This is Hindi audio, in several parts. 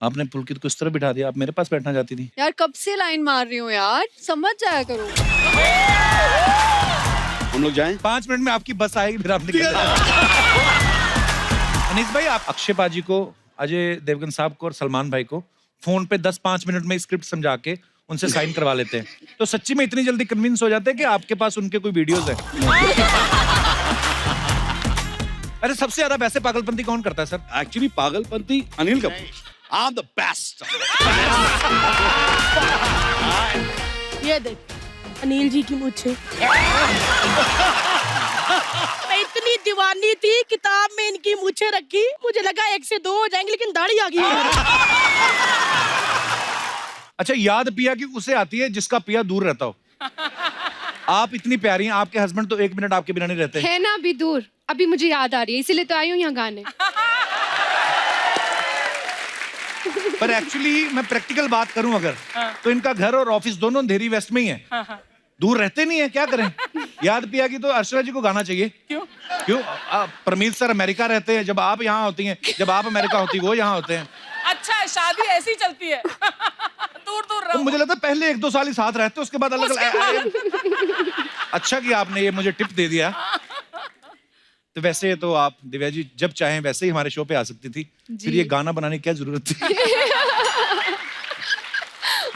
आपने पुलकित को इस तरह बिठा दिया, आप मेरे पास बैठना चाहती थी। यार कब से लाइन मार रही हूँ यार, समझ जाया करो। हम लोग जाएं? 5 मिनट में आपकी बस आएगी, फिर आप निकल जाएंगे। अनीस भाई, आप अक्षय पाजी को, अजय देवगन साहब को और सलमान भाई को फोन पे 10-5 मिनट में स्क्रिप्ट समझा के उनसे साइन करवा लेते हैं, तो सच्ची में इतनी जल्दी कन्विंस हो जाते हैं कि आपके पास उनके कोई वीडियोस हैं? अरे सबसे ज्यादा वैसे पागलपंती कौन करता है सर? एक्चुअली पागलपंती Anil Kapoor. I am the best. ये देख अनिल जी की मुझे मैं इतनी दीवानी थी, किताब में इनकी मुझे रखी, मुझे लगा 1 से 2 हो जाएंगे, लेकिन दाढ़ी आ गई है। अच्छा, याद पिया कि उसे आती है जिसका पिया दूर रहता हो। आप इतनी प्यारी हैं, आपके हस्बैंड तो 1 मिनट आपके बिना नहीं रहते है ना, अभी दूर, अभी मुझे याद आ रही है, इसीलिए तो आई हूँ यहाँ गाने। पर एक्चुअली मैं प्रैक्टिकल बात करूं अगर, तो इनका घर और ऑफिस दोनों अंधेरी वेस्ट में ही है। दूर रहते नहीं है, क्या करें? याद पिया कि तो अर्चना जी को गाना चाहिए। क्यों? क्यों? परमीत सर अमेरिका रहते हैं, जब आप यहाँ होती हैं, जब आप अमेरिका होती वो यहाँ होते हैं। अच्छा, शादी ऐसी चलती है। दूर दूर तो रहो। मुझे लगता है पहले 1-2 साल ही साथ रहते, उसके बाद अलग अलग। अच्छा कि आपने ये मुझे टिप दे दिया। तो वैसे तो आप दिव्या जी जब चाहें वैसे ही हमारे शो पे आ सकती थी, फिर ये गाना बनाने की क्या जरूरत थी?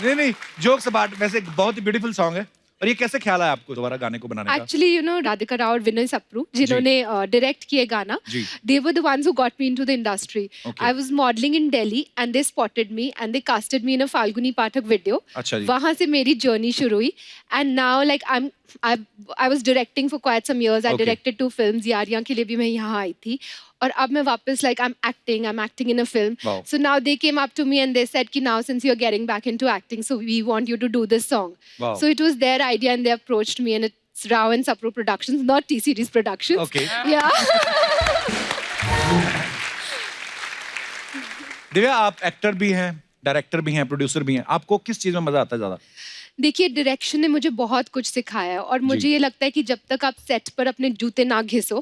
नहीं, जोक्स अपार्ट, वैसे बहुत ही ब्यूटीफुल सॉन्ग है। और ये कैसे ख्याल आया आपको दोबारा गाने को बनाने का? Actually you know Radhika Rao और विनय सप्रू जिन्होंने डायरेक्ट किए गाना, they were the ones who got me into the industry. I was modelling in Delhi and they spotted me and they casted me in a Falguni Pathak video. वहां से मेरी जर्नी शुरू हुई and now like I was directing for quite some years. I directed 2 films. Yaariyan के लिए भी मैं यहाँ आई थी और अब मैं वापस like I'm acting in a film. So now they came up to me and they said कि now since you're getting back into acting, so we want you to do this song. So it was their idea and they approached me and it's Rao and Sapro Productions, not T-Series Productions. Okay. Yeah. Divya, आप एक्टर भी हैं, डायरेक्टर भी हैं, प्रोड्यूसर भी हैं, आपको किस चीज में मजा आता है ज्यादा? देखिए, डायरेक्शन ने मुझे बहुत कुछ सिखाया है और मुझे ये लगता है कि जब तक आप सेट पर अपने जूते ना घिसो,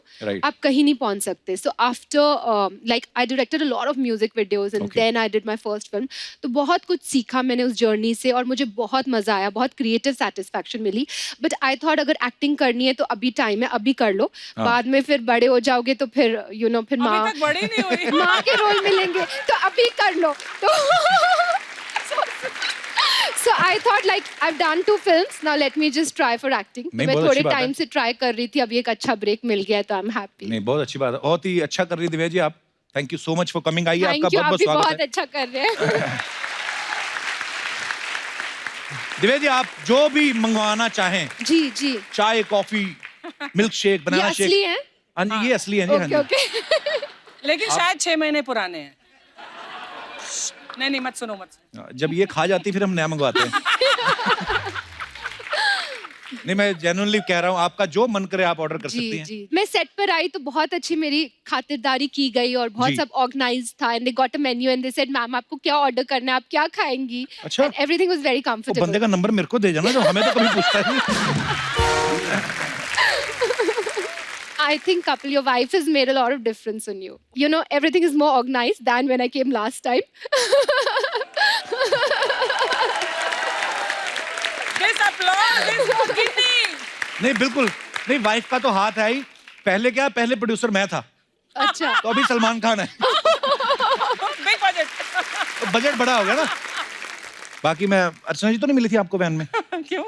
आप कहीं नहीं पहुंच सकते। So after like I directed a lot of music videos and then I did my first film. तो बहुत कुछ सीखा मैंने उस जर्नी से और मुझे बहुत मजा आया, बहुत क्रिएटिव सेटिस्फैक्शन मिली। बट आई थॉट अगर एक्टिंग करनी है तो अभी टाइम है, अभी कर लो, बाद में फिर बड़े हो जाओगे तो फिर यू नो फिर माँ के रोल मिलेंगे, तो अभी कर लो। तो So I thought like I've done 2 films, now let me just try for acting. मैं थोड़े टाइम से ट्राई कर रही थी, अभी एक अच्छा ब्रेक मिल गया तो आई एम हैप्पी। नहीं, बहुत अच्छी बात है, बहुत ही अच्छा कर रही है दिव्या जी आप। Thank you so much for coming. आइए, आपका बहुत बहुत स्वागत है। बहुत अच्छा कर रहे हैं। दिव्या जी, आप जो भी मंगवाना चाहें, जी चाय, coffee, milk shake, banana shake. ये असली है? हाँ जी, ये असली है जी। ओके। लेकिन शायद 6 महीने पुराने हैं। नहीं, मत सुनो। जब ये खा जाती फिर हम नया मंगवाते हैं। नहीं, मैं जेन्युइनली कह रहा हूँ, आपका जो मन करे आप ऑर्डर कर सकती हैं। जी। मैं सेट पर आई तो बहुत अच्छी मेरी खातिरदारी की गई और बहुत सब ऑर्गेनाइज्ड था and they got a menu and they said ma'am आपको क्या ऑर्डर करना है, आप क्या खाएंगी। अच्छा। Everything was very comfortable. बंदे का नंबर मेरे को दे जाना, जो हमें तो कभी पूछता नहीं। I think couple, your wife has made a lot of difference in you. You know, everything is more organized than when I came last time. This applause is for Ginny. नहीं, बिल्कुल नहीं, वाइफ का तो हाथ है ही। पहले क्या, पहले प्रोड्यूसर मैं था। अच्छा। तो अभी सलमान खान है। Big budget. तो बजट बड़ा हो गया ना। बाकी मैं, अर्चना जी तो नहीं मिली थी आपको वैन में? क्यों?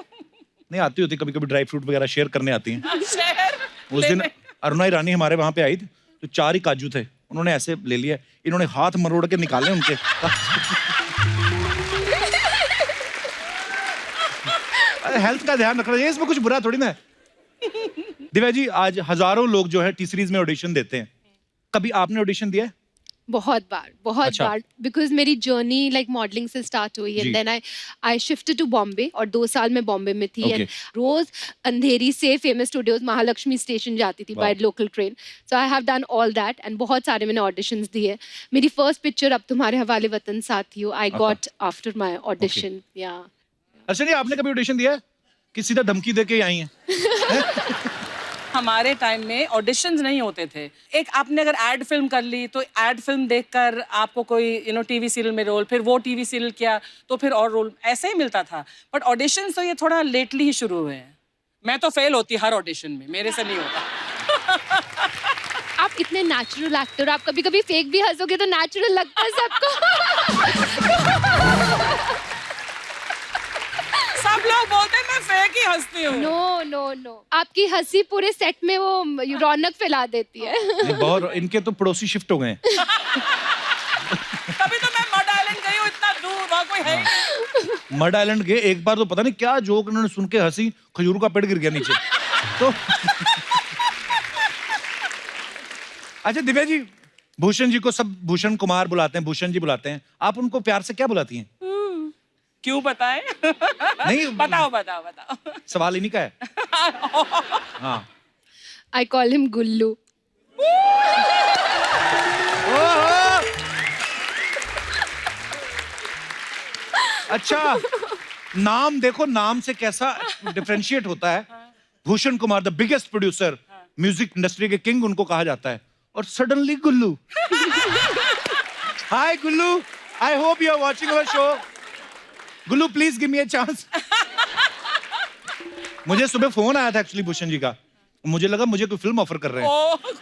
नहीं, आती होती कभी-कभी, ड्राई फ्रूट वगैरह शेयर करने आती हैं। शेयर? उस दिन अरुणा ईरानी हमारे वहां पे आई थी, तो 4 ही काजू थे, उन्होंने ऐसे ले लिया, इन्होंने हाथ मरोड़ के निकाले उनके। हेल्थ का ध्यान रखना चाहिए, इसमें कुछ बुरा थोड़ी ना है। दिव्या जी, आज हजारों लोग जो है टी सीरीज में ऑडिशन देते हैं, कभी आपने ऑडिशन दिया है? बहुत बार बिकॉज मेरी जर्नी लाइक मॉडलिंग से स्टार्ट हुई and then I shifted to Bombay और 2 साल में बॉम्बे में थी एंड रोज अंधेरी से फेमस स्टूडियोज महालक्ष्मी स्टेशन जाती थी by local train. So I have done all that and बहुत सारे मैंने ऑडिशंस दिए। मेरी फर्स्ट पिक्चर अब तुम्हारे हवाले वतन साथियों I got after my audition. या अच्छा जी, आपने कभी ऑडिशन दिया है कि सीधा धमकी दे के आई हैं? हमारे टाइम में ऑडिशंस नहीं होते थे। एक आपने अगर एड फिल्म कर ली तो एड फिल्म देखकर आपको कोई टीवी सीरियल में रोल, फिर वो टीवी सीरियल किया तो फिर और रोल, ऐसे ही मिलता था। बट ऑडिशंस तो ये थोड़ा लेटली ही शुरू हुए हैं। मैं तो फेल होती हर ऑडिशन में, मेरे से नहीं होता। आप इतने नेचुरल एक्टर, आप कभी कभी फेक भी हंसोगे तो नेचुरल लगता है सबको। सब लोग बोलते हैं मैं फेक ही हंसती हूँ। नो नो नो, आपकी हंसी पूरे सेट में वो रौनक फैला देती है। नहीं, बहुत इनके तो पड़ोसी शिफ्ट हो गए हैं। तभी तो मैं मड आइलैंड गई हूँ इतना दूर, वहाँ कोई है ही नहीं। मड आइलैंड गए एक बार, तो पता नहीं क्या जोक उन्होंने सुन के हंसी, खजूर का पेड़ गिर गया नीचे। तो अच्छा दिव्या जी, भूषण जी को सब भूषण कुमार बुलाते हैं, भूषण जी बुलाते हैं, आप उनको प्यार से क्या बुलाती हैं? क्यों बताएं? नहीं बताओ बताओ बताओ। सवाल इन्हीं का है। हाँ, आई कॉल हिम गुल्लू। अच्छा, नाम देखो, नाम से कैसा डिफरेंशिएट होता है। Bhushan Kumar, the biggest producer, music industry के किंग उनको कहा जाता है, और सडनली Gullu. Hi Gullu, I hope you are watching our show. Gullu please give me a chance. मुझे सुबह फोन आया था एक्चुअली भूषण जी का, मुझे लगा मुझे कोई फिल्म ऑफर कर रहे हैं।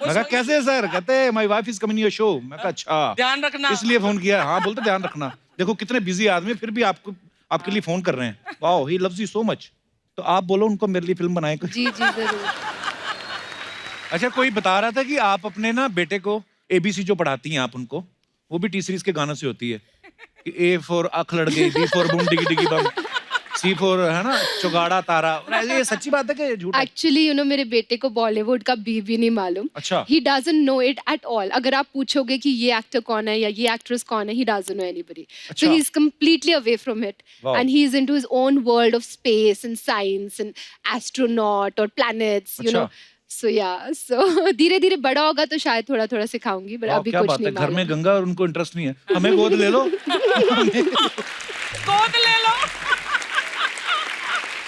मैं कहा कैसे है सर? कहते हैं my wife is coming your show. मैं कहा अच्छा, ध्यान रखना, इसलिए फोन किया। हाँ बोलते ध्यान रखना, देखो कितने बिजी आदमी फिर भी आपके लिए फोन कर रहे हैं। Wow, he loves you so much. तो आप बोलो उनको मेरे लिए फिल्म बनाए कोई। जी जी जरूर। अच्छा, कोई बता रहा था कि आप अपने ना बेटे को ABC जो पढ़ाती हैं आप उनको, वो भी टी सीरीज के गानों से होती है। A फॉर अख लड़के, B for boom diggy diggy bam, C for है ना चुगाड़ा तारा। ये सच्ची बात है कि झूठ है? एक्चुअली मेरे बेटे को बॉलीवुड का भी नहीं मालूम। अच्छा। He doesn't know it at all. अगर आप पूछोगे कि ये एक्टर कौन है या ये एक्ट्रेस कौन है, ही डजंट नो एनीबॉडी। अच्छा। So he is completely away from it Wow. And he is into his own world of space and science and astronaut और planets, you know. So so धीरे धीरे बड़ा होगा तो शायद थोड़ा थोड़ा सिखाऊंगी, बट अभी क्या कुछ बात नहीं है, घर में मालूम। गंगा और उनको इंटरेस्ट नहीं है। हमें गोद ले लो। गोद ले लो।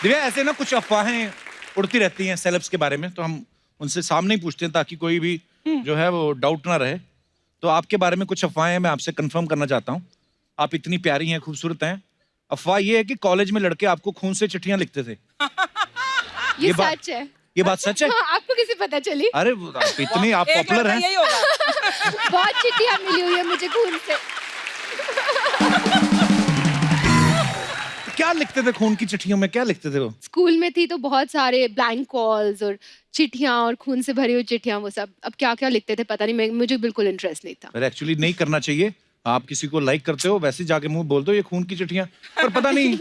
दिव्या, ऐसे ना कुछ अफवाहें उड़ती रहती हैं सेलेब्स के बारे में, तो हम उनसे सामने ही पूछते हैं ताकि कोई भी जो है वो डाउट ना रहे। तो आपके बारे में कुछ अफवाहें मैं आपसे कंफर्म करना चाहता हूँ। आप इतनी प्यारी हैं, खूबसूरत हैं। अफवाह ये है कि कॉलेज में लड़के आपको खून से चिट्ठियां लिखते थे। ये बात- सच है। ये बात सच है? हाँ, आपको कैसे पता चली? अरे आप इतनी आप एक पॉपुलर लड़का हैं। यही होगा। बहुत चिट्ठियां मिली हुई है मुझे खून से। क्या लिखते थे खून की चिट्ठियों में? क्या लिखते थे वो? स्कूल में थी तो बहुत सारे ब्लैंक कॉल्स और चिट्ठियां और खून से भरी हुई चिट्ठियां, वो सब। अब क्या क्या लिखते थे पता नहीं, मुझे बिल्कुल इंटरेस्ट नहीं था। पर एक्चुअली नहीं करना चाहिए। आप किसी को लाइक करते हो, वैसे जाके मुंह बोल दो ये खून की चिट्ठियां। पर पता नहीं,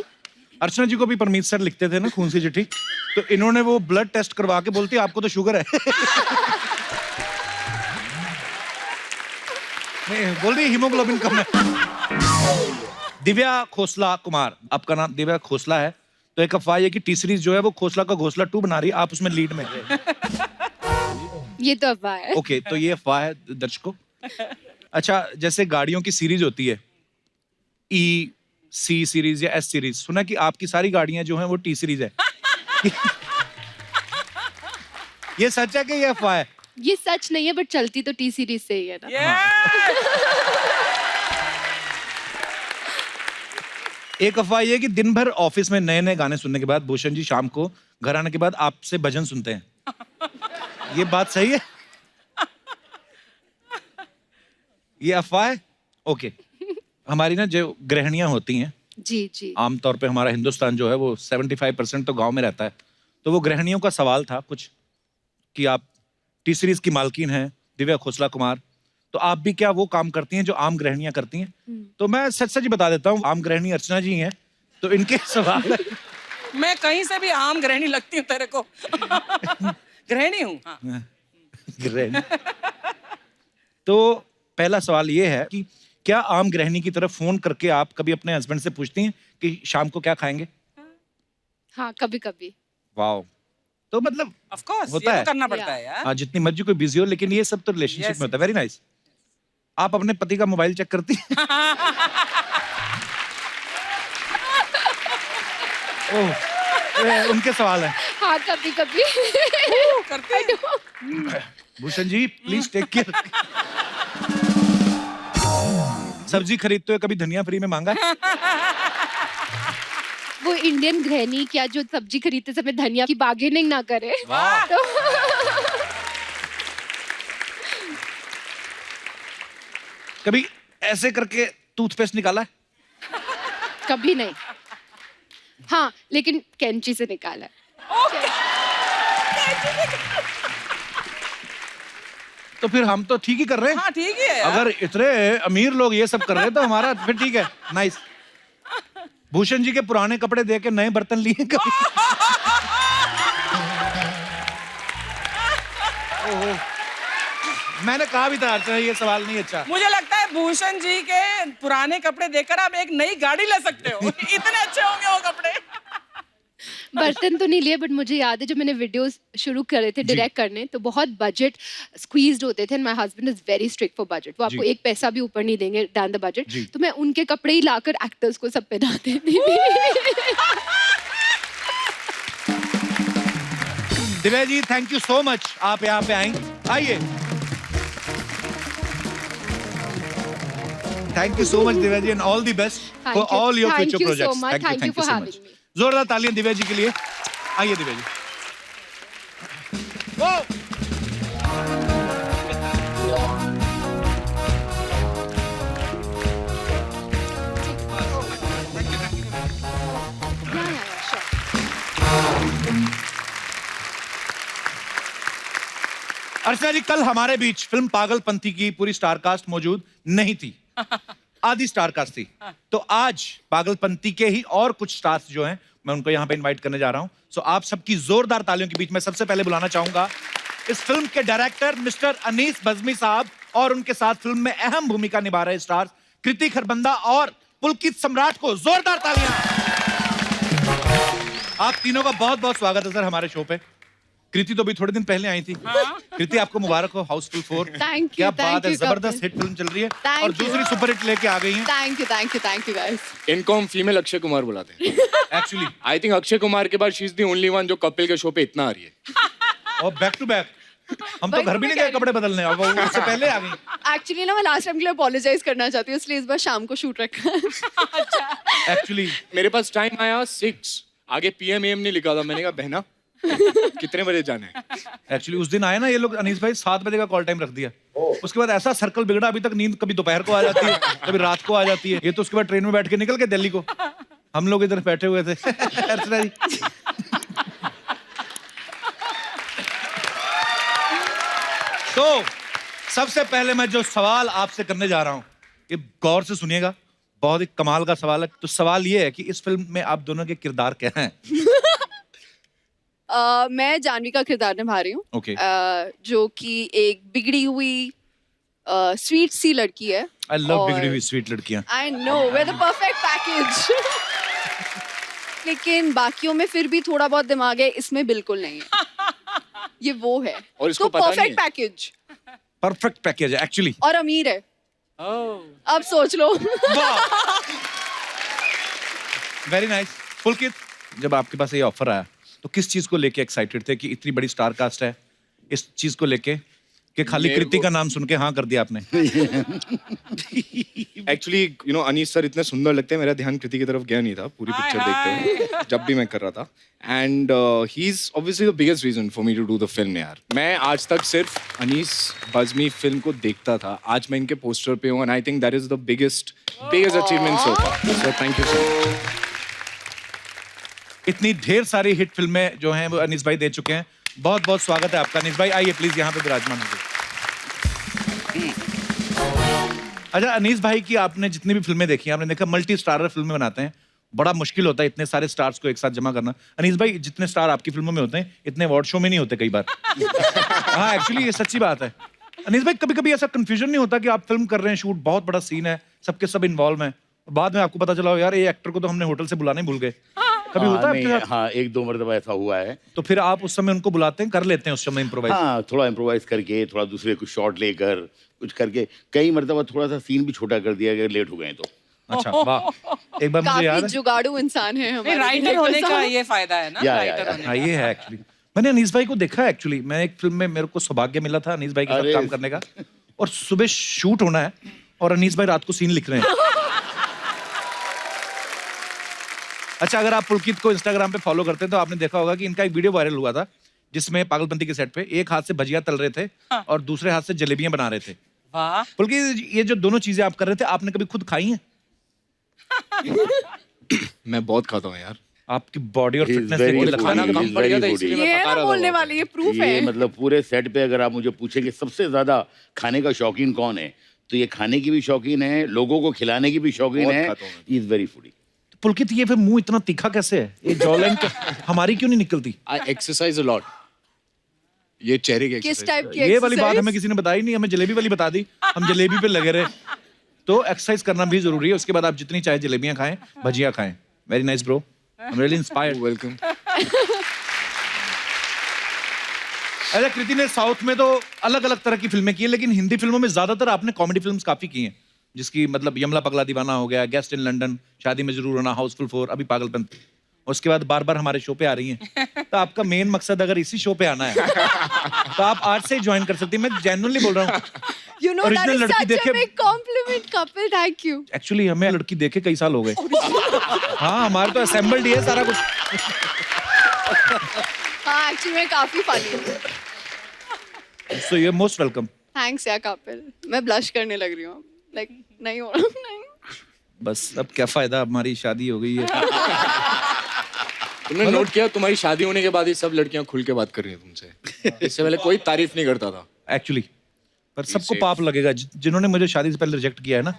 अर्चना जी को भी परमीत सर लिखते थे ना खून की चिट्ठी, तो इन्होंने वो ब्लड टेस्ट करवा के बोलती आपको तो शुगर है। नहीं, बोल रही हीमोग्लोबिन कम है। दिव्या खोसला कुमार, आपका नाम दिव्या खोसला है, तो एक अफवाह है कि टी सीरीज जो है वो खोसला का घोसला 2 बना रही है, आप उसमें लीड में। ये तो अफवाह है। ओके, तो ये अफवाह है दर्शकों। अच्छा, जैसे गाड़ियों की सीरीज होती है, C सीरीज या S सीरीज, सुना कि आपकी सारी गाड़ियां जो हैं वो T सीरीज है। ये सच है कि ये अफवाह है? ये सच नहीं है, बट चलती तो टी सीरीज से ही है ना। एक अफवाह ये कि दिन भर ऑफिस में नए नए गाने सुनने के बाद भूषण जी शाम को घर आने के बाद आपसे भजन सुनते हैं। ये बात सही है? ये अफवाह है? ओके। हमारी ना जो गृहिणियां होती हैं, जी जी। आमतौर पे हमारा हिंदुस्तान जो है वो 75% तो गांव में रहता है, तो वो गृहिणियों का सवाल था कुछ कि आप टी सीरीज की मालकिन हैं दिव्या खोसला कुमार, तो आप भी क्या वो काम करती हैं जो आम गृहिणियां करती हैं? तो मैं सच सच बता देता हूँ, आम गृहिणी अर्चना जी हैं, तो इनके सवाल। मैं कहीं से भी आम गृहिणी लगती हूँ तेरे को। गृहिणी हूँ। हाँ। गृहिणी। तो पहला सवाल ये है कि क्या आम गृहिणी की तरफ फोन करके आप कभी अपने हस्बैंड से पूछती हैं कि शाम को क्या खाएंगे? हाँ, कभी कभी। वाओ, तो मतलब ऑफ कोर्स होता ये है। तो करना पड़ता है यार। हाँ, जितनी मर्जी कोई बिजी हो, लेकिन ये सब तो रिलेशनशिप Yes, में होता है। Very nice. आप अपने पति का मोबाइल चेक करती हैं? ओह, उनके सवाल है। हाँ कभी कभी करते हैं। Bhushan ji please take care. सब्जी खरीदते हुए कभी धनिया फ्री में मांगा है? वो इंडियन गृहिणी क्या जो सब्जी खरीदते समय धनिया की बार्गेनिंग ना करे। वाह। तो कभी ऐसे करके टूथपेस्ट निकाला है? कभी नहीं। हाँ लेकिन कैंची से निकाला है। तो फिर हम तो ठीक ही कर रहे हैं। हाँ ठीक है यार। अगर इतने अमीर लोग ये सब कर रहे हैं तो हमारा फिर ठीक है। नाइस। भूषण जी के पुराने कपड़े दे के नए बर्तन लिए कभी? ओहो, मैंने कहा भी था अर्चना ये सवाल नहीं अच्छा। मुझे लगता है भूषण जी के पुराने कपड़े देखकर आप एक नई गाड़ी ले सकते हो। इतने अच्छे होंगे वो कपड़े। बर्तन तो नहीं लिए बट मुझे याद है जब मैंने वीडियोस शुरू करे थे डायरेक्ट करने तो बहुत बजट स्क्वीज्ड होते थे and my husband is very strict for budget. वो आपको एक पैसा भी ऊपर नहीं देंगे दैन द बजट। तो मैं उनके कपड़े ही लाकर एक्टर्स को सब पहनाते थे। Divya ji thank you so much, आप यहाँ पे आई। आइए। Thank you so much Divya ji and all the best for all your future projects. Thank you for having me. जोरदार तालियां दिव्या जी के लिए। आइए दिव्या जी। वो अर्चना जी कल हमारे बीच फिल्म पागलपंथी की पूरी स्टार कास्ट मौजूद नहीं थी, आधी स्टार कास्ट थी। तो आज पागलपंथी के ही और कुछ स्टार्स जो हैं मैं उनको यहाँ पे इनवाइट करने जा रहा हूँ। सो आप सबकी जोरदार तालियों के बीच में सबसे पहले बुलाना चाहूंगा इस फिल्म के डायरेक्टर मिस्टर अनीस बज़्मी साहब और उनके साथ फिल्म में अहम भूमिका निभा रहे स्टार्स कृति खरबंदा और पुलकित सम्राट को जोरदार तालियां। आप तीनों का बहुत बहुत स्वागत है सर हमारे शो पे। कृति तो भी थोड़े दिन पहले आई थी। कृति आपको मुबारक हो हाउसफुल 4। Thank you, क्या thank बात है, you, जबरदस्त हिट फिल्म चल रही है Thank और you. दूसरी सुपर हिट लेके आ गई हैं। Thank you guys. इनको हम फीमेल अक्षय कुमार बुलाते हैं। Actually I think Akshay Kumar के बाद she is the only one जो कपिल के शो पे इतना आ रही है। और बैक टू बैक हम तो घर भी नहीं गए कपड़े बदलने, अब वो उससे पहले आ गई। एक्चुअली ना मैं लास्ट टाइम के लिए अपोलोजाइज करना चाहती हूँ इसलिए इस बार शाम को शूट रखा है। एक्चुअली मेरे पास टाइम आया 6, आगे PM AM नहीं लिखा था। मैंने कहा बहना कितने बजे जाना है? एक्चुअली उस दिन आए ना ये लोग अनीस भाई 7 बजे का कॉल टाइम रख दिया। उसके बाद ऐसा सर्कल बिगड़ा, अभी तक नींद कभी दोपहर को आ जाती है कभी रात को आ जाती है। ये तो उसके बाद ट्रेन में बैठ के निकल के दिल्ली को, हम लोग इधर बैठे हुए थे। अर्चना जी तो सबसे पहले मैं जो सवाल आपसे करने जा रहा हूं ये गौर से सुनिएगा, बहुत ही कमाल का सवाल है। तो सवाल ये है कि इस फिल्म में आप दोनों के किरदार क्या हैं? मैं जानवी का किरदार निभा रही हूँ। Okay. जो कि एक बिगड़ी हुई स्वीट सी लड़की है। आई लव बिगड़ी हुई स्वीट लड़कियां। I know way the perfect package. लेकिन बाकियों में फिर भी थोड़ा बहुत दिमाग है, इसमें बिल्कुल नहीं है। ये वो है और इसको तो पता नहीं परफेक्ट है। पैकेज परफेक्ट पैकेज है एक्चुअली। और अमीर है। अब सोच लो। Very nice. पुलकित, जब आपके पास ये ऑफर आया तो किस चीज को लेके एक्साइटेड थे कि इतनी बड़ी स्टार कास्ट है, इस चीज को लेके कि खाली मेरे कृति को- का नाम सुन के हाँ कर दिया आपने? Actually you know Anees sir इतने सुंदर लगते हैं, मेरा ध्यान कृति की तरफ गया नहीं था पूरी पिक्चर देखते हुए जब भी मैं कर रहा था। And he is obviously the biggest reason for me to do the film यार। मैं आज तक सिर्फ अनीस बज़्मी फिल्म को देखता था, आज मैं इनके पोस्टर पे हूँ and I think that is the biggest achievement so far. So thank you so much. इतनी ढेर सारी हिट फिल्में जो हैं वो अनीस भाई दे चुके हैं। बहुत बहुत स्वागत है आपका अनीस भाई, आइए प्लीज यहाँ पे विराजमान होइए। अच्छा अनीस भाई की आपने जितनी भी फिल्में देखी हैं, आपने देखा मल्टी स्टारर फिल्में बनाते हैं, बड़ा मुश्किल होता है इतने सारे स्टार्स को एक साथ जमा करना। अनीस भाई जितने स्टार आपकी फिल्मों में होते हैं इतने अवार्ड शो में नहीं होते कई बार। हाँ एक्चुअली ये सच्ची बात है। अनीस भाई कभी कभी ऐसा कंफ्यूजन नहीं होता कि आप फिल्म कर रहे हैं, शूट बहुत बड़ा सीन है, सबके सब इन्वॉल्व हैं, बाद में आपको पता चला हो यार ये एक्टर को तो हमने होटल से बुलाना ही भूल गए? कभी होता है आपके नहीं, साथ? हाँ 1-2 मरतबा ऐसा हुआ है। तो फिर आप उस समय उनको बुलाते हैं, कर लेते हैं उस समय इम्प्रोवाइज? हाँ थोड़ा इम्प्रोवाइज करके, थोड़ा दूसरे कुछ शॉट लेकर कुछ करके, कई मरतबा थोड़ा सा सीन भी छोटा कर दिया अगर लेट हो गए तो। अच्छा वाह। एक बार मुझे याद काफी है, जुगाड़ू इंसान है हमारे राइटर director होने का साहब। ये फायदा है ना, या, राइटर या। होने हाँ ये है एक्चुअली। मैंने अनीस भाई को देखा एक्चुअली, मैं एक फिल्म में मेरे को सौभाग्य मिला था अनीस भाई के साथ अरे। काम करने का, और सुबह शूट होना है और अनीस भाई रात को सीन लिख रहे हैं। अच्छा, अगर आप पुलकित को इंस्टाग्राम पे फॉलो करते हैं तो आपने देखा होगा कि इनका एक वीडियो वायरल हुआ था जिसमें पागलपंती के सेट पे एक हाथ से भजिया तल रहे थे और दूसरे हाथ से जलेबियां बना रहे थे। वाह, पुलकित, ये जो दोनों चीजें आप कर रहे थे, आपने कभी खुद खाई हैं? मैं बहुत खाता हूँ यार। आपकी बॉडी और He is फिटनेस very देख के foodie, लगता है ना। he is कम पड़ गया था very इसलिए foodie। मैं ये पका ना रहा था बोलने वहाँ वाले, ये प्रूफ ये है। मतलब पूरे सेट पे अगर आप मुझे पूछेंगे सबसे ज्यादा खाने का शौकीन कौन है, तो ये खाने की भी शौकीन है, लोगों को खिलाने की भी शौकीन बहुत है। खाता हूँ मैं। He is very foodie. Pulkit, ये फिर मुंह इतना तीखा कैसे है? ये जॉलाइन हमारी क्यों नहीं निकलती? आई एक्सरसाइज अ लॉट। ये चेहरे की किस एक्सरसाइज। टाइप की ये वाली बात exercise? हमें किसी ने बताई नहीं, हमें जलेबी वाली बता दी, हम जलेबी पे लगे रहे। तो एक्सरसाइज करना भी जरूरी है, उसके बाद आप जितनी चाहे जलेबियां खाएं, भजिया खाएं। Very nice bro, I am really inspired. Welcome. अच्छा, कृति ने साउथ में तो अलग अलग तरह की फिल्में की हैं, लेकिन हिंदी फिल्मों में ज्यादातर आपने कॉमेडी फिल्म्स काफी की हैं, जिसकी मतलब यमला पगला दीवाना हो गया, गेस्ट इन लंदन, शादी में जरूर होना, हाउसफुल 4, अभी पागलपन। उसके बाद बार बार हमारे शो पे आ रही हैं। तो आपका मेन मकसद अगर इसी शो पे आना है तो आप आज से ही ज्वाइन कर सकती हैं। मैं जेन्युइनली बोल रहा हूँ। You know, that Original is लड़की such a देखे- big compliment, couple. Thank you. Actually हमें लड़की देखे कई साल हो गए। हाँ, हमारे तो असेंबल्ड ही है सारा कुछ। हाँ, एक्चुअली मैं काफी फनी हूँ। So you are most welcome. Thanks यार कपिल, मैं ब्लश करने लग रही हूँ। लाइक नहीं हो रहा, नहीं। बस अब क्या फायदा, हमारी शादी हो गई है। तुमने नोट किया, तुम्हारी शादी होने के बाद ही सब लड़कियां खुल के बात कर रही हैं तुमसे। इससे पहले कोई तारीफ नहीं करता था। एक्चुअली पर सबको पाप लगेगा जिन्होंने मुझे शादी से पहले रिजेक्ट किया है ना।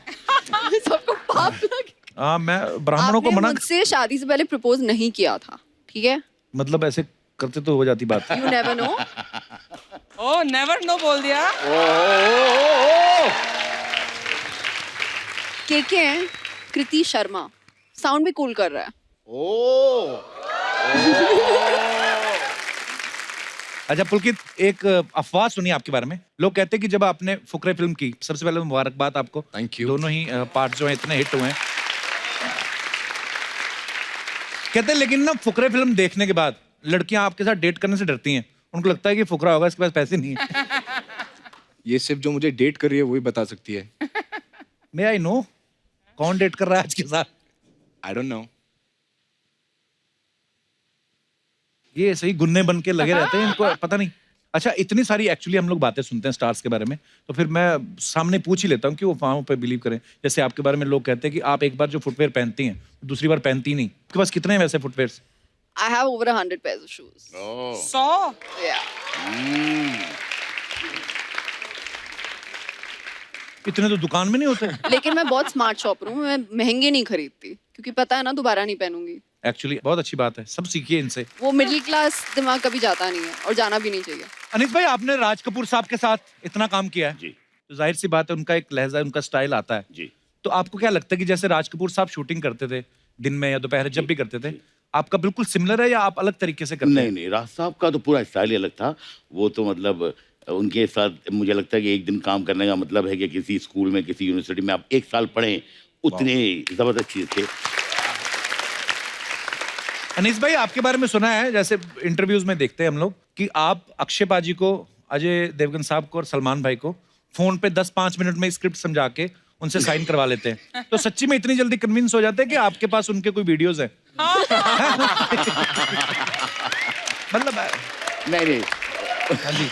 सबको पाप लगे। हाँ, मैं ब्राह्मणों को आपने मना, मुझसे शादी से पहले प्रपोज नहीं किया था, ठीक है? मतलब ऐसे करते तो हो जाती बात। You never know. Oh never know बोल दिया। के हैं कृति शर्मा, साउंड भी कूल कर रहा है। अच्छा पुलकित, एक अफवाह सुनी आपके बारे में। लोग कहते हैं कि जब आपने फुकरे फिल्म की, सबसे पहले मुबारकबाद आपको। Thank you. दोनों ही पार्ट जो हैं इतने हिट हुए हैं। कहते हैं लेकिन ना फुकरे फिल्म देखने के बाद लड़कियां आपके साथ डेट करने से डरती हैं। उनको लगता है कि फुकरा होगा, इसके पास पैसे नहीं है। ये सिर्फ जो मुझे डेट कर रही है वही बता सकती है। मे आई नो कौन डेट कर रहा है आज के साथ? I don't know. ये सही गुन्ने बन के लगे रहते हैं, इनको पता नहीं। अच्छा, इतनी सारी एक्चुअली हम लोग बातें सुनते हैं स्टार्स के बारे में, तो फिर मैं सामने पूछ ही लेता हूँ कि वो अफवाहों पे बिलीव करें। जैसे आपके बारे में लोग कहते हैं कि आप एक बार जो फुटवेयर पहनती हैं दूसरी बार पहनती नहीं। आपके पास कितने हैं वैसे footwears? I have over 100 pairs of shoes. 100। Yeah. इतने तो दुकान में नहीं होते। लेकिन मैं बहुत स्मार्ट शॉपर हूँ, मैं महंगे नहीं खरीदती क्योंकि पता है ना दोबारा नहीं पहनूंगी। एक्चुअली बहुत अच्छी बात है, सब सीखिए इनसे। वो मिडिल क्लास दिमाग कभी जाता नहीं है और जाना भी नहीं चाहिए। अनीस भाई, आपने राज कपूर साहब के साथ इतना काम किया है, जी तो जाहिर सी बात है उनका एक लहजा, उनका स्टाइल आता है। जी। तो आपको क्या लगता है कि जैसे राज कपूर साहब शूटिंग करते थे दिन में या दोपहर जब भी करते थे, आपका बिल्कुल सिमिलर है या आप अलग तरीके से करते नहीं हैं? नहीं, राज साहब का तो पूरा स्टाइल ही अलग था। वो तो मतलब उनके साथ मुझे लगता है कि एक दिन काम करने का मतलब है कि किसी स्कूल में, किसी यूनिवर्सिटी में आप एक साल पढ़ें, उतने जबरदस्त चीज थे। अनीस भाई, आपके बारे में सुना है, जैसे इंटरव्यूज में देखते हैं हम लोग, कि आप अक्षय पाजी को, अजय देवगन साहब को और सलमान भाई को फोन पे 10-5 मिनट में स्क्रिप्ट समझा के उनसे साइन करवा लेते हैं। तो सच्ची में इतनी जल्दी कन्विंस हो जाते हैं कि आपके पास उनके कोई वीडियोस हैं? मतलब नहीं नहीं, हाँ जी,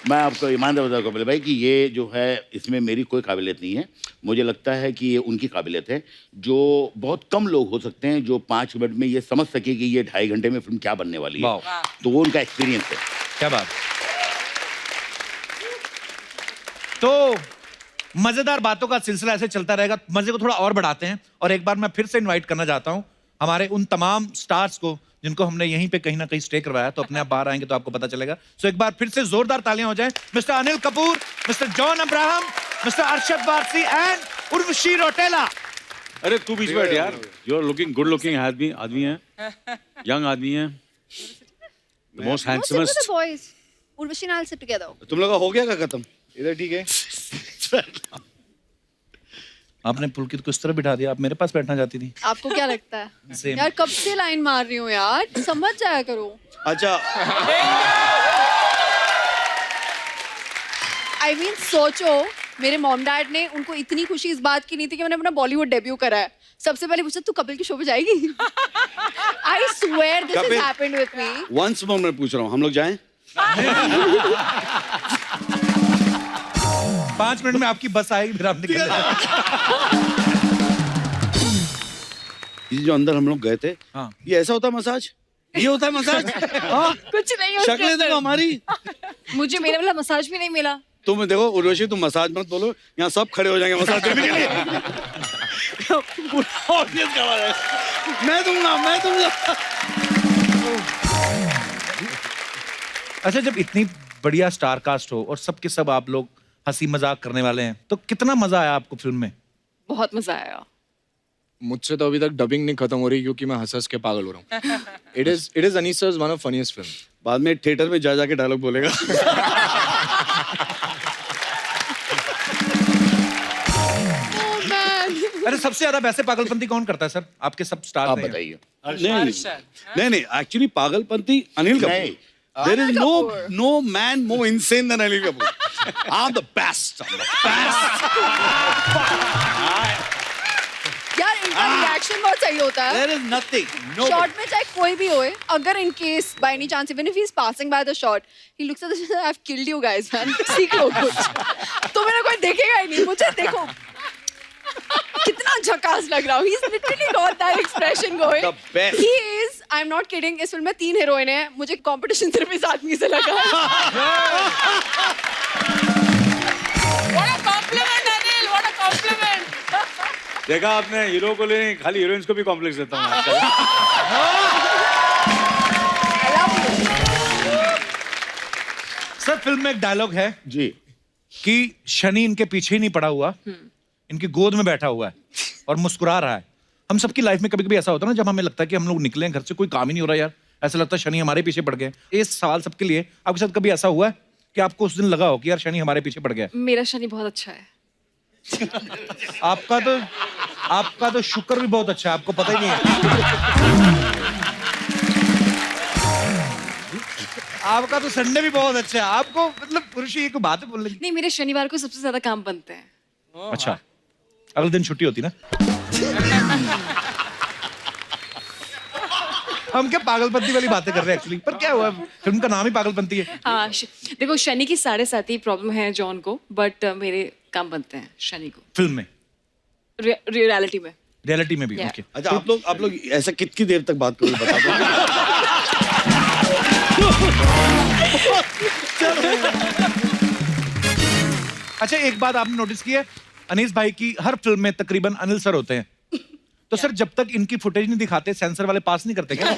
मैं आपको ईमानदार बताऊँ कपिल भाई कि ये जो है इसमें मेरी कोई काबिलियत नहीं है। मुझे लगता है कि ये उनकी काबिलियत है। जो बहुत कम लोग हो सकते हैं जो 5 मिनट में ये समझ सके कि ये 2.5 घंटे में फिल्म क्या बनने वाली है, वाह। तो वो उनका एक्सपीरियंस है। क्या बात। तो मजेदार बातों का सिलसिला ऐसे चलता रहेगा, मजे को थोड़ा और बढ़ाते हैं। और एक बार मैं फिर से इनवाइट करना चाहता हूं हमारे उन तमाम स्टार्स को जिनको हमने यहीं पे कहीं ना कहीं स्टे करवाया, तो अपने आप बाहर आएंगे तो आपको पता चलेगा। सो एक बार फिर से जोरदार तालियां हो जाएं। Mister Anil Kapoor, mister John Abraham, mister Arshad Warsi and Urvashi Rautela. अरे तू बीच में बैठ यार। You are looking good looking आदमी है, यंग आदमी है, the most No, sit with the handsomest. boys. Urvashi and I'll sit together. तुम लोग का हो गया क्या खत्म? इधर ठीक है। आपने पुलकित को इस तरह बिठा दिया, आप मेरे पास बैठना चाहती थी। आपको क्या लगता है Same. यार, कब से लाइन मार रही हूँ यार, समझ जाया करो। अच्छा आई मीन सोचो, मेरे मॉम डैड ने उनको इतनी खुशी इस बात की नहीं थी कि मैंने अपना बॉलीवुड डेब्यू करा है। सबसे पहले पूछा तू कपिल के शो पे जाएगी? I swear this has happened with me. Once more मैं पूछ रहा हूँ, हम लोग जाएं? 5 मिनट में आपकी बस आएगी, फिर आप निकल जाएंगे। ये जो अंदर हम लोग गए थे, हाँ। ये ऐसा होता है मसाज? ये होता है मसाज? हाँ? कुछ नहीं उसके शक्लें अंदर। देखो हमारी। मुझे मेरा वाला मसाज भी नहीं मिला। तुम देखो उर्वशी, तुम मसाज मत बोलो, यहाँ सब खड़े हो जाएंगे मसाज देने के लिए। पूरा ऑडियंस खड़ा है। मैं दूंगा। अच्छा, जब इतनी बढ़िया स्टार कास्ट हो और सबके सब आप लोग हंसी मजाक करने वाले हैं, तो कितना मजा आया आपको फिल्म में? बहुत मजा आया। मुझसे तो अभी तक डबिंग नहीं खत्म हो रही क्योंकि मैं हंस के पागल हो रहा हूँ। It is Anees sir one of funniest film. बाद में थिएटर में जा जाके डायलॉग बोलेगा। अरे सबसे ज्यादा वैसे पागलपंती कौन करता है सर? आपके सब स्टार आप बताइए। नहीं, एक्चुअली पागलपंती अनिल कपूर। नहीं। There is Kapoor. no man more insane than Anil Kapoor. I'm the best. यार इनका रिएक्शन बहुत सही होता है। There is nothing. शॉट में चाहे कोई भी होए, अगर in case by any chance even if he is passing by the shot, he looks at the I have killed you guys man, सीख लो कुछ। तो मेरा कोई देखेगा ही नहीं, मुझे देखो कितना झकास लग रहा हूँ। He's literally got that expression going. The best. He is, I'm not kidding, इस फिल्म में 3 हीरोइन हैं, मुझे कंपटीशन सिर्फ इस आदमी से लगा। What a compliment, Anil, what a compliment. देखा आपने, हीरो को ले खाली हीरोइंस को भी कॉम्प्लेक्स देता हूँ। I love you. Sir film में एक डायलॉग है जी। कि शनि इनके पीछे ही नहीं पड़ा हुआ, इनकी गोद में बैठा हुआ है और मुस्कुरा रहा है। हम सबकी लाइफ में कभी कभी ऐसा होता है ना, जब हमें लगता है कि हम लोग निकले हैं घर से, कोई काम ही नहीं हो रहा यार, ऐसा लगता है शनि हमारे पीछे पड़ गए। ये सवाल सबके लिए, आपके साथ कभी ऐसा हुआ है कि आपको उस दिन लगा हो कि यार शनि हमारे पीछे पड़ गया? मेरा शनि बहुत अच्छा है। आपका तो शुक्र भी बहुत अच्छा है, आपको पता ही नहीं है। आपका तो संडे भी बहुत अच्छा है, आपको मतलब पुरुषी एक बात है बोलने की। नहीं, मेरे शनिवार को सबसे ज्यादा काम बनते हैं। अच्छा, अगले दिन छुट्टी होती ना? हम क्या पागलपंती वाली बातें कर रहे हैं एक्चुअली, पर क्या हुआ, फिल्म का नाम ही पागलपंती है। हाँ, देखो शनि की 7.5 प्रॉब्लम है जॉन को, बट मेरे काम बनते हैं शनि को फिल्म में, रियलिटी में। रियलिटी में भी। Yeah. ओके। अच्छा, आप लोग ऐसा कितनी देर तक बात करोगे बता दो। अच्छा, एक बात आपने नोटिस की है, अनीस भाई की हर फिल्म में तकरीबन अनिल सर होते हैं, तो सर जब तक इनकी फुटेज नहीं दिखाते सेंसर वाले पास नहीं करते क्या?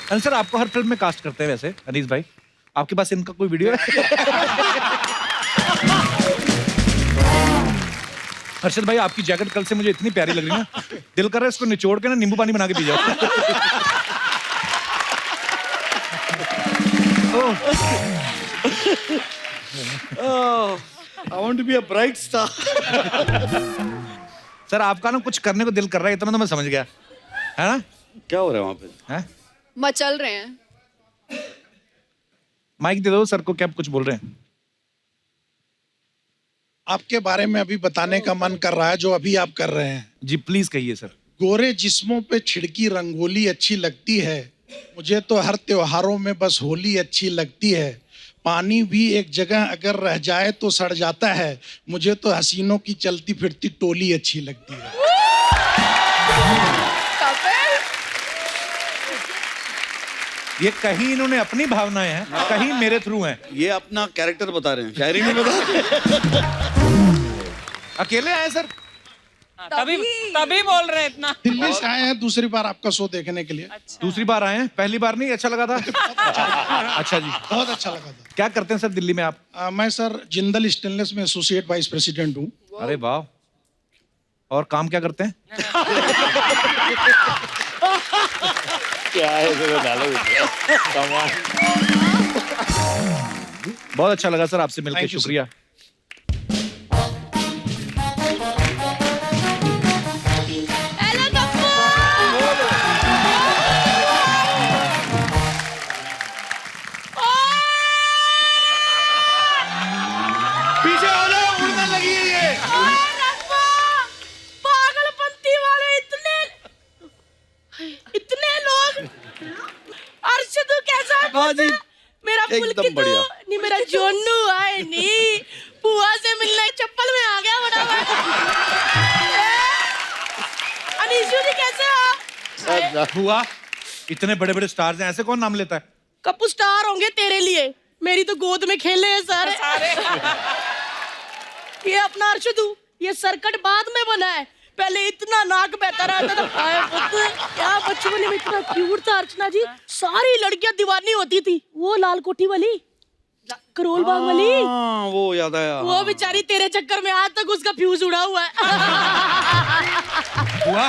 अनिल सर आपको हर फिल्म में कास्ट करते हैं वैसे, अनीस भाई आपके पास इनका कोई वीडियो है? हर्षद भाई आपकी जैकेट कल से मुझे इतनी प्यारी लग रही है ना, दिल कर रहा है इसको निचोड़ के ना नींबू पानी बना के पी जाओ। I want to be a bright star. Sir आपका ना कुछ करने को दिल कर रहा है, इतना तो मैं समझ गया, है ना? क्या हो रहा है वहाँ पे? हैं? मचल रहे हैं। माइक दे दो सर को, क्या कुछ बोल रहे हैं? आपके बारे में अभी बताने का मन कर रहा है जो अभी आप कर रहे हैं। जी प्लीज कहिए सर। गोरे जिस्मों पे छिड़की रंगोली अच्छी लगती है, मुझे तो हर त्योहारों में बस होली अच्छी लगती है। पानी भी एक जगह अगर रह जाए तो सड़ जाता है, मुझे तो हसीनों की चलती फिरती टोली अच्छी लगती है। ये कहीं इन्होंने अपनी भावनाएं हैं, कहीं मेरे थ्रू हैं। ये अपना कैरेक्टर बता रहे हैं, शायरी नहीं बता रहे। अकेले आए सर? तभी बोल रहे हैं इतना। दिल्ली से आए हैं दूसरी बार आपका शो देखने के लिए। दूसरी बार आए हैं, पहली बार नहीं अच्छा लगा था? अच्छा जी, बहुत अच्छा लगा था। क्या करते हैं सर दिल्ली में आप? मैं सर जिंदल स्टेनलेस में एसोसिएट वाइस प्रेसिडेंट हूँ। अरे वाह, और काम क्या करते हैं? क्या है बहुत अच्छा लगा सर आपसे मिलकर, Thank you, sir. शुक्रिया। हाँ जी मेरा एकदम पुलकितू बढ़िया। नी मेरा जोनू आए नी बुआ से मिलने चप्पल में आ गया फटाफट। अनीशु जी कैसे हो? बुआ इतने बड़े बड़े स्टार्स हैं, ऐसे कौन नाम लेता है? कपू स्टार होंगे तेरे लिए, मेरी तो गोद में खेले हैं सारे। ये अपना अर्शदू, ये सरकट बाद में बना है, पहले इतना नाक बहता रहता था। आए पुत्र, क्या बचपन में इतना क्यूट था अर्चना जी, सारी लड़कियां दीवानी होती थी। वो लाल कोठी वाली, करोल बाग वाली, हाँ, वो याद आया। वो बेचारी तेरे चक्कर में आज तक उसका फ्यूज उड़ा हुआ है। बुआ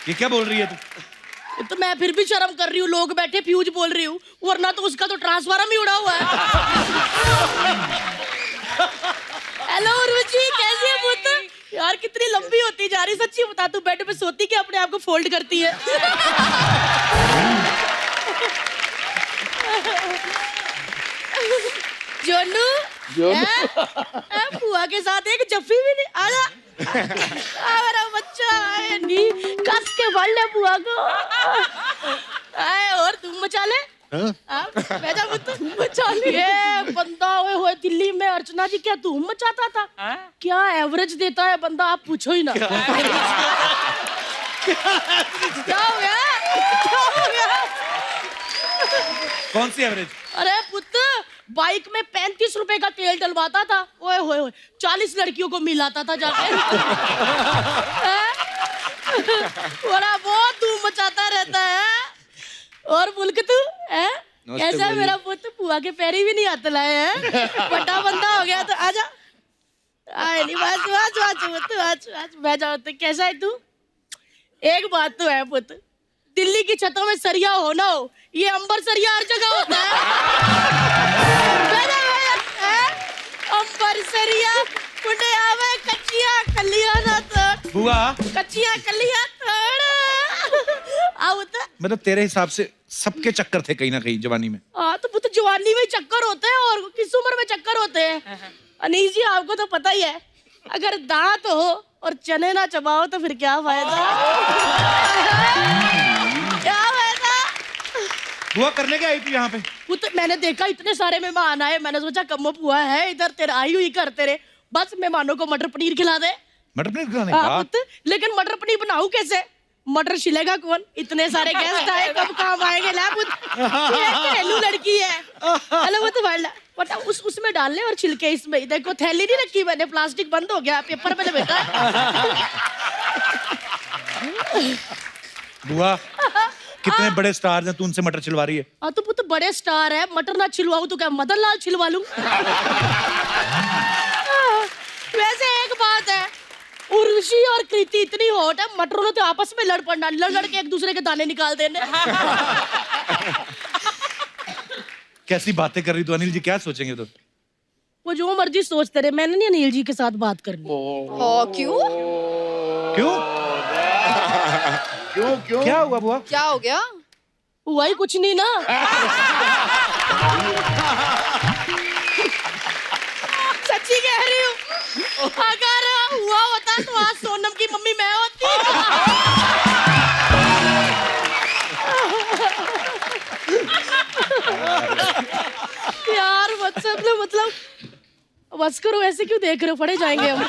ये क्या बोल रही है तू? तो मैं फिर भी शर्म कर रही हूँ, लोग बैठे फ्यूज बोल रही हूँ, वरना तो उसका तो ट्रांसफार्मर ही उड़ा हुआ है। हेलो रुचि, कैसी है पुत्र? यार कितनी लंबी होती जा रही, सच्ची बता, तू बेड पे सोती कि अपने आप को फोल्ड करती है? जोनू, बुआ के साथ एक जफ्फी भी नहीं, आजा मेरा बच्चा, आए नहीं कस के फड़ ले बुआ को। आए और तुम मचा ले, बेटा तुम मचा ले। ये बंदा ओए होए दिल्ली में अर्चना जी क्या धूम मचाता था? क्या एवरेज देता है बंदा, आप पूछो ही ना। क्या हो गया? क्या हो गया? कौन सी एवरेज? अरे पुत्र, बाइक में 35 रुपए का तेल डलवाता था, ओए होए होए 40 लड़कियों को मिलाता था जाके। बड़ा बहुत धूम मचाता रहता है। और मुल्क तू है कैसा? मेरा पुत्र बुआ के पैरी भी नहीं हाथ लाए हैं, बड़ा बंदा हो गया। तो आजा, आए नहीं बस बस बस आज आज बैठ जाओ। तो कैसा है तू? एक बात तो है पुत्र, दिल्ली की छतों में सरिया हो ना हो, ये अंबर सरिया हर जगह होता है। अंबर सरिया मुंडे आवे कच्चिया कलिया ना तोड़, बुआ कच्चिया कलिया तोड़। आओ तो मतलब तेरे हिसाब से सबके चक्कर थे कहीं ना कहीं जवानी में? हाँ तो पुत्र जवानी में चक्कर होते हैं, और किस उम्र में चक्कर होते हैं? अनीस जी आपको तो पता ही है, अगर दांत हो और चने ना चबाओ तो फिर क्या फायदा? क्या फायदा? बुआ करने क्या आई थी यहाँ पे? पुत्र मैंने देखा इतने सारे मेहमान आए, मैंने सोचा कम्मो बुआ है इधर, तेरा आई हुई कर तेरे, बस मेहमानों को मटर पनीर खिला दे। मटर पनीर खिलाने? हाँ पुत्र, लेकिन मटर पनीर बनाऊं कैसे? मटर छिलेगा कौन? इतने सारे गेस्ट आए, कब काम आएंगे? ला पुत्र, ये घरेलू लड़की है। हेलो वो तो वाला बट उसमें डाल ले और छिलके इसमें। देखो थैली नहीं रखी मैंने, प्लास्टिक बंद हो गया, पेपर पे बेटा। बुआ कितने बड़े स्टार्स हैं, तू उनसे मटर छिलवा रही है? हाँ तो पुत्र बड़े स्टार है, मटर ना छिलवाऊं तो क्या मदन लाल छिलवा लूं? वैसे एक बात है, उर्वशी और कृति इतनी हॉट है, मटरों ने तो आपस में लड़ पड़ना, लड़ के एक दूसरे के दाने निकाल देने। कैसी बातें कर रही तू? अनिल जी क्या सोचेंगे तो? वो जो मर्जी सोचते रहे, मैंने नहीं अनिल जी के साथ बात करनी। क्यों? क्यों क्यों क्यों क्या हुआ बुआ? क्या हो गया? हुआ ही कुछ नहीं ना। सच्ची कह रही हूँ, अगर हुआ होता तो आज सोनम की मम्मी मैं होती। यार मतलब बस करो, ऐसे क्यों देख रहे हो? पड़े जाएंगे हम।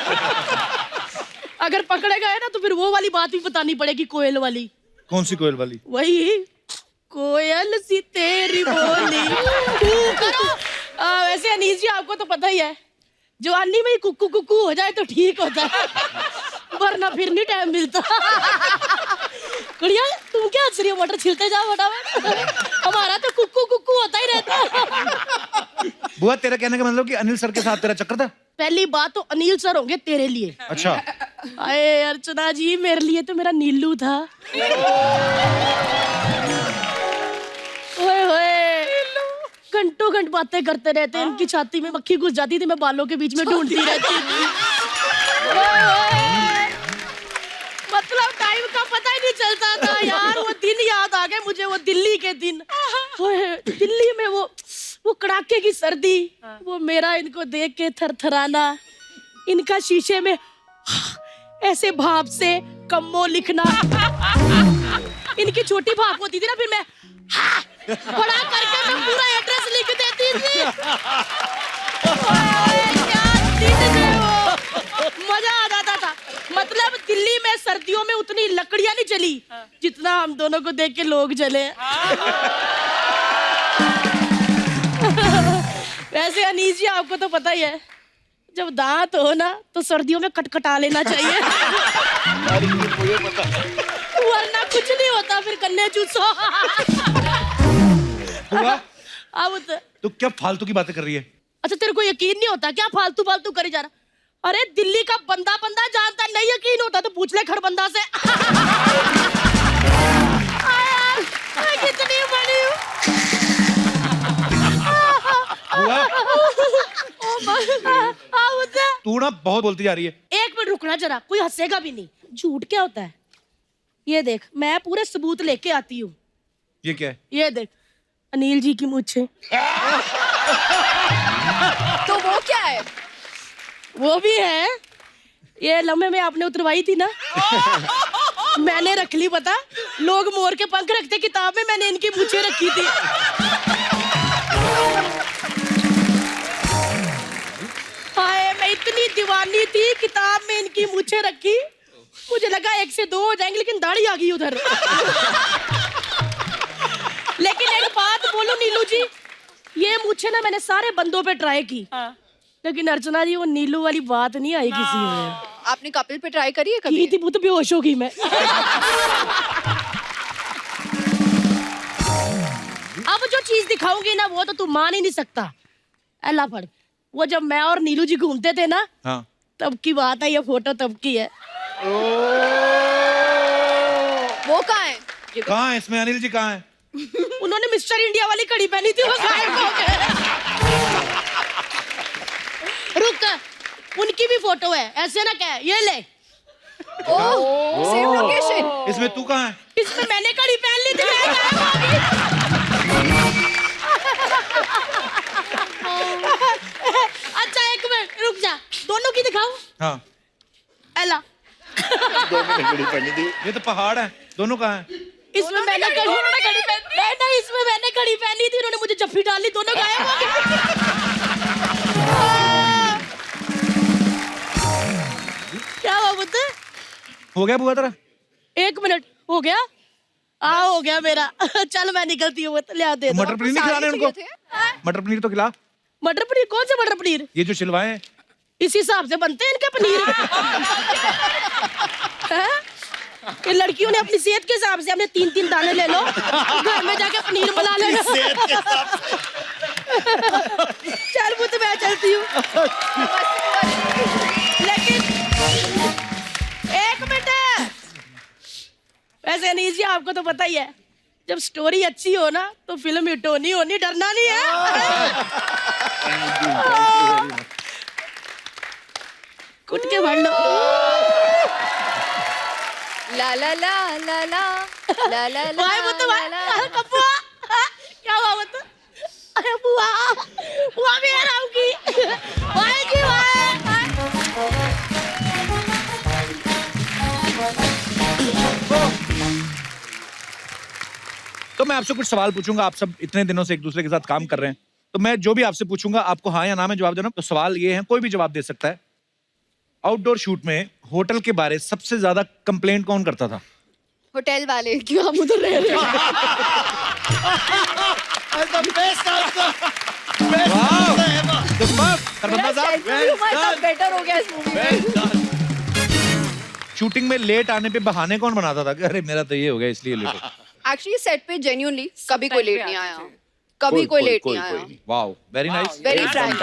अगर पकड़े गए ना तो फिर वो वाली बात भी बतानी पड़ेगी, कोयल वाली। कौन सी कोयल वाली? वही कोयल सी तेरी बोली करो। वैसे अनीस जी आपको तो पता ही है, जवानी में ही कुक्कू कुक्कू हो जाए तो ठीक होता है, वरना फिर नहीं टाइम मिलता। गुड़िया तुम क्या हंस रही हो? मटर छिलते जाओ फटाफट, हमारा तो कुक्कू कुक्कू होता ही रहता। बुआ तेरा कहने का मतलब कि अनिल सर के साथ तेरा चक्कर था? पहली बात तो अनिल सर होंगे तेरे लिए। अच्छा। अरे अर्चना जी मेरे लिए तो मेरा नीलू था। ओए होए घंटों घंट बातें करते रहते, इनकी छाती में मक्खी घुस जाती थी, मैं बालों के बीच में ढूंढती रहती थी। ओए होए मतलब टाइम का पता ही नहीं चलता था यार। वो दिन याद आ गए मुझे, वो दिल्ली के दिन। ओए दिल्ली में वो कड़ाके की सर्दी, वो मेरा इनको देख के थरथराना, इनका शीशे में ऐसे भाप से कम्मो लिखना। इनकी छोटी भाप होती थी ना, फिर मैं बड़ा करके मैं पूरा एड्रेस लिख देती थी। ओए, क्या दिन थे वो, मजा आ जाता था। मतलब दिल्ली में सर्दियों में उतनी लकड़ियां नहीं चली जितना हम दोनों को देख के लोग जले। वैसे अनीस जी आपको तो पता ही है, जब दांत हो ना तो सर्दियों में कटकटा लेना चाहिए। मुझे पता है। वरना कुछ नहीं होता, फिर कन्ने चूसो। हुआ? अब तो क्या फालतू की बातें कर रही है? अच्छा तेरे को यकीन नहीं होता क्या फालतू फालतू करी जा रहा? अरे दिल्ली का बंदा बंदा जानता, नहीं यकीन होता तो पूछ ले खड़बंदा से। मैं कितनी बड़ी हूँ। तू ना बहुत बोलती जा रही है। एक मिनट रुकना जरा, कोई हंसेगा भी नहीं। झूठ क्या होता है? ये देख, मैं पूरे सबूत लेके आती हूँ। ये क्या है? ये देख, अनिल जी की मूंछें। तो वो क्या है? वो भी है। ये लम्हे में आपने उतरवाई थी ना, मैंने रख ली। पता, लोग मोर के पंख रखते किताब में, मैंने इनकी मूंछें रखी थी। हाय, मैं इतनी दीवानी थी, किताब में इनकी मूंछें रखी। मुझे लगा 1 से 2 हो जाएंगे, लेकिन दाढ़ी आ गई उधर। लेकिन एक बात बोलो नीलू जी, ये मूंछें ना मैंने सारे बंदों पे ट्राई की, लेकिन अर्चना जी वो नीलू वाली बात नहीं आई किसी में। आपने कपिल पे ट्राई करी है कभी? की थी, वो तो बेहोश हो गई मैं। अब जो चीज दिखाऊंगी ना वो तो तू मान ही नहीं सकता। अल्लाह फड़, वो जब मैं और नीलू जी घूमते थे ना, हाँ। तब की बात है, ये फोटो तब की है। वो कहाँ है? कहाँ है इसमें? अनिल जी कहाँ है? उन्होंने मिस्टर इंडिया वाली घड़ी पहनी थी, वो गायब हो गए। रुक, उनकी भी फोटो है, ऐसे ना क्या, ये ले। Same location. इसमें तू कहाँ है? इसमें मैंने घड़ी पहन ली थी, मैं गायब हो गई। अच्छा एक मिनट रुक जा, दोनों की दिखाऊं? हाँ। एला, ये तो पहाड़ है, दोनों कहाँ है? इसमें मैंने घड़ी पहनी, नहीं इसमें मैंने घड़ी पहनी थी, उन्होंने मुझे जफ्फी डाल ली, दोनों गायब हो गए। क्या हुआ बुद्ध? हो गया बुआ तेरा? 1 मिनट हो गया? हाँ हो गया मेरा। चल मैं निकलती हूँ, ले आ दे दो। मटर पनीर नहीं खिलाने उनको? मटर पनीर तो खिला। मटर पनीर? कौन सा मटर पनीर? ये जो छिलवाए हैं। इस हिसाब से बनते हैं इनके पनीर। हैं? ये लड़कियों ने अपनी सेहत के हिसाब से, हमने 3-3 दाने ले लो, घर में जाके पनीर बना लेना। चल वो तो मैं चलती हूँ। लेकिन 1 मिनट, वैसे अनीस जी आपको तो पता ही है, जब स्टोरी अच्छी हो ना तो फिल्म हिट होनी होनी, डरना नहीं है। कुट के भर लो। ला ला ला ला ला ला ला ला। भाई वो तो भाई कपुआ, क्या हुआ वो तो? अरे बुआ, बुआ भी आ रही भाई जी भाई। तो मैं आपसे कुछ सवाल पूछूंगा, आप सब इतने दिनों से एक दूसरे के साथ काम कर रहे हैं, तो मैं जो भी आपसे पूछूंगा आपको हाँ या ना में जवाब देना। तो सवाल ये है, कोई भी जवाब दे सकता है। आउटडोर शूट में होटल के बारे सबसे ज्यादा कंप्लेंट कौन करता था? होटल वाले, क्यों हम उधर रह रहे हैं? बेटर हो गया इस मूवी में। शूटिंग में लेट आने पे बहाने कौन बनाता था कि अरे मेरा तो ये हो गया इसलिए लेट हो? एक्चुअली सेट पे जेन्युइनली कभी कोई लेट नहीं आया, कभी कोई लेट नहीं आया। Wow, very nice. Very Frank.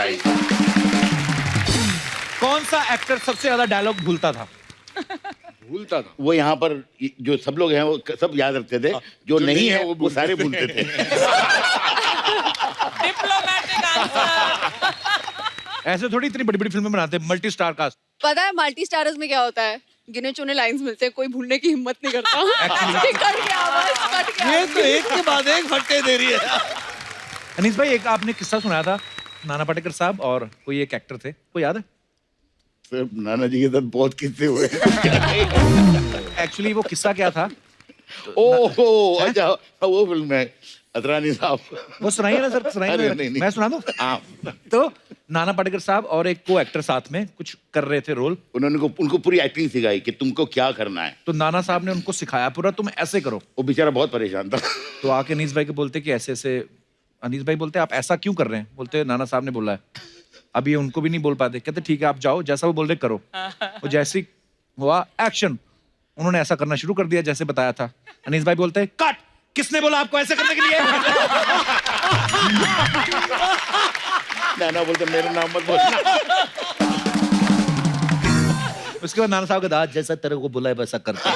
कौन सा एक्टर सबसे ज्यादा डायलॉग भूलता था? भूलता था वो यहाँ पर जो सब लोग हैं वो सब याद रखते थे, जो नहीं है वो सारे भूलते थे। Diplomatic answer. ऐसे थोड़ी इतनी बड़ी बड़ी फिल्में बनाते हैं, मल्टी स्टार कास्ट। पता है मल्टी स्टारर्स में क्या होता है? गिने चुने लाइंस मिलते हैं, कोई भूलने की हिम्मत नहीं करता। कट गया बस, कट गया। ये तो एक के बाद एक फट्टे दे रही है। अनीस भाई, एक आपने किस्सा सुनाया था, नाना पाटेकर साहब और कोई एक एक्टर थे, कोई याद है? सर नाना जी के साथ बहुत किस्से हुए। एक्चुअली वो किस्सा क्या था? ओहो अच्छा, वो फिल्म है। अतरानी साहब। वो सुनाइए ना सर, सुनाइए अरे ना। नहीं, नहीं। मैं सुना दूं? हाँ, तो नाना पाटेकर साहब और एक को एक्टर साथ में कुछ कर रहे थे रोल, उनको पूरी एक्टिंग सिखाई कि तुमको क्या करना है। तो नाना साहब ने उनको सिखाया पूरा, तुम ऐसे करो। वो बेचारा बहुत परेशान था। तो आके अनीस भाई को बोलते कि ऐसे ऐसे, अनीस भाई बोलते आप ऐसा क्यों कर रहे हैं? बोलते नाना साहब ने बोला है। अब ये उनको भी नहीं बोल पाते, कहते ठीक है आप जाओ, जैसा वो बोल रहे करो। वो जैसे ही हुआ एक्शन, उन्होंने ऐसा करना शुरू कर दिया जैसे बताया था। अनीस भाई बोलते हैं कट, किसने बोला आपको ऐसे करने के लिए? नाना बोलते मेरा नाम मत बोलना। उसके बाद नाना साहब का दाद जैसा तेरे को बोला है वैसा करता।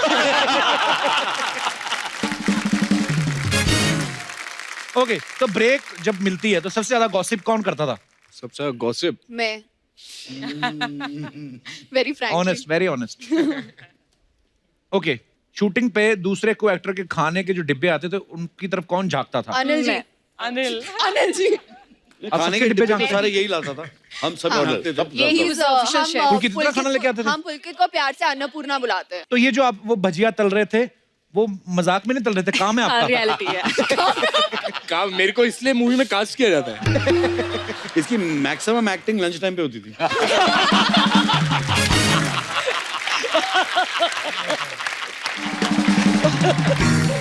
ओके, तो ब्रेक जब मिलती है तो सबसे ज्यादा गॉसिप कौन करता था? सबसे गॉसिप मैं very Frank honest, very honest. Okay, shooting पे दूसरे को एक्टर के खाने के जो डिब्बे आते थे उनकी तरफ कौन झांकता था? अनिल जी। अनिल अनिल जी। खाने के डिब्बे तो सारे यही लाता था, हम सब खाते थे। यही पुलकित का खाना लेके आते थे? हम पुलकित को प्यार से अन्नपूर्णा बुलाते हैं। तो ये जो आप वो भजिया तल रहे थे, वो मजाक में नहीं तल रहे थे, काम है आपका? रियलिटी है। काम मेरे को इसलिए मूवी में कास्ट किया जाता है। इसकी मैक्सिमम एक्टिंग लंच टाइम पे होती थी।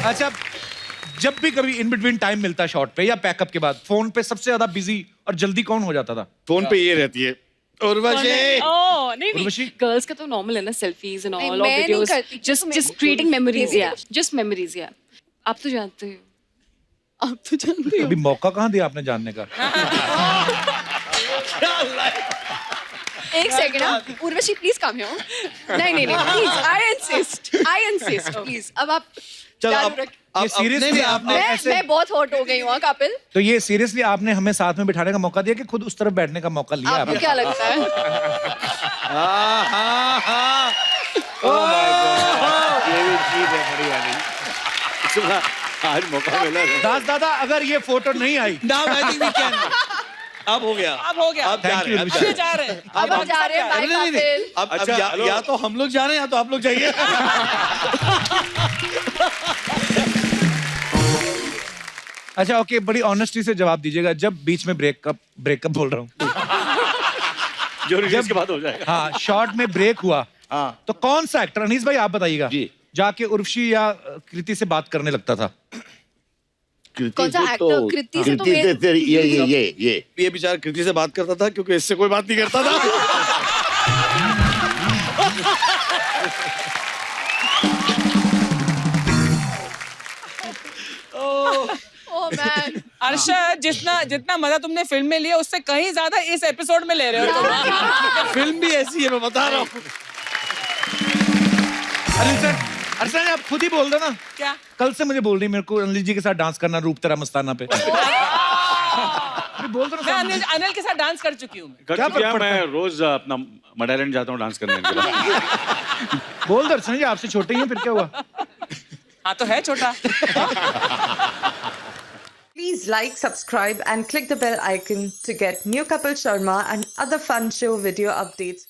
अच्छा, जब भी कभी इन बिटवीन टाइम मिलता है शॉट पे या पैकअप के बाद, फोन पे सबसे ज्यादा बिजी और जल्दी कौन हो जाता था? फोन पे ये रहती है उर्वशी। ओह नहीं उर्वशी? गर्ल्स का तो नॉर्मल है ना, सेल्फीज एंड नहीं, ऑल मैं और नहीं वीडियोस, करती, जस्ट मैं जस्ट क्रिएटिंग मेमोरीज, busy या जस्ट मेमोरीज, या आप तो जानते हो। आप तो जानते हो। अभी मौका कहाँ दिया आपने जानने का? एक second, Urvashi please come here. नहीं नहीं नहीं, प्लीज, आई इंसिस्ट प्लीज। अब आप चलो चालू अब रख- ये सीरियसली आपने ऐसे, मैं बहुत हॉट हो गई हूँ कपिल। तो ये सीरियसली आपने हमें साथ में बिठाने का मौका दिया कि खुद उस तरफ बैठने का मौका लिया आपको आपने? क्या लगता है? ये भी चीज है बड़ी वाली। आज मौका मिला था। दास दादा, अगर ये फोटो नहीं आई, Now I think we can. अब हो गया। अब हो गया। अब जा Thank रहे हैं, you, अब जा अब रहे जा रहे हैं। अब हम जा रहे हैं, बाय नहीं, नहीं, नहीं। कपिल। अब अच्छा, या तो हम लोग जा रहे हैं या तो आप लोग जाइए। अच्छा ओके, बड़ी ऑनेस्टी से जवाब दीजिएगा, जब बीच में ब्रेकअप बोल रहा हूँ, जो रिलीज के बाद हो जाएगा। हाँ, शॉर्ट में ब्रेक हुआ, हाँ, तो कौन सा एक्टर, अनीस भाई आप बताइएगा, जी। जाके उर्वशी या कृति से बात करने लगता था? कृति कौन सा से एक्टर? कृति से तो कृति मैं- से ये ये बेचारा कृति से बात करता था क्योंकि इससे कोई बात नहीं करता था। ओह मैन, अर्शद, जितना मजा तुमने फिल्म में लिया उससे कहीं ज्यादा इस एपिसोड में ले रहे हो तुम। फिल्म भी ऐसी है, मैं बता रहा हूँ। अर्षद आप खुद ही बोल दो ना, क्या? कल से मुझे बोल रही मेरे को अनिल जी के साथ डांस करना रूप तेरा मस्ताना पे। बोल दो मैं ना। अनिल के साथ डांस कर चुकी हूँ। कर क्या चुकी है, फर्क मैं रोज अपना मडालैंड जाता हूँ डांस करने के लिए। बोल दो अर्षद जी, आपसे छोटे ही हैं, फिर क्या हुआ? हाँ तो है छोटा। Please like, subscribe and click the bell icon to get new Kapil Sharma and other fun show video updates.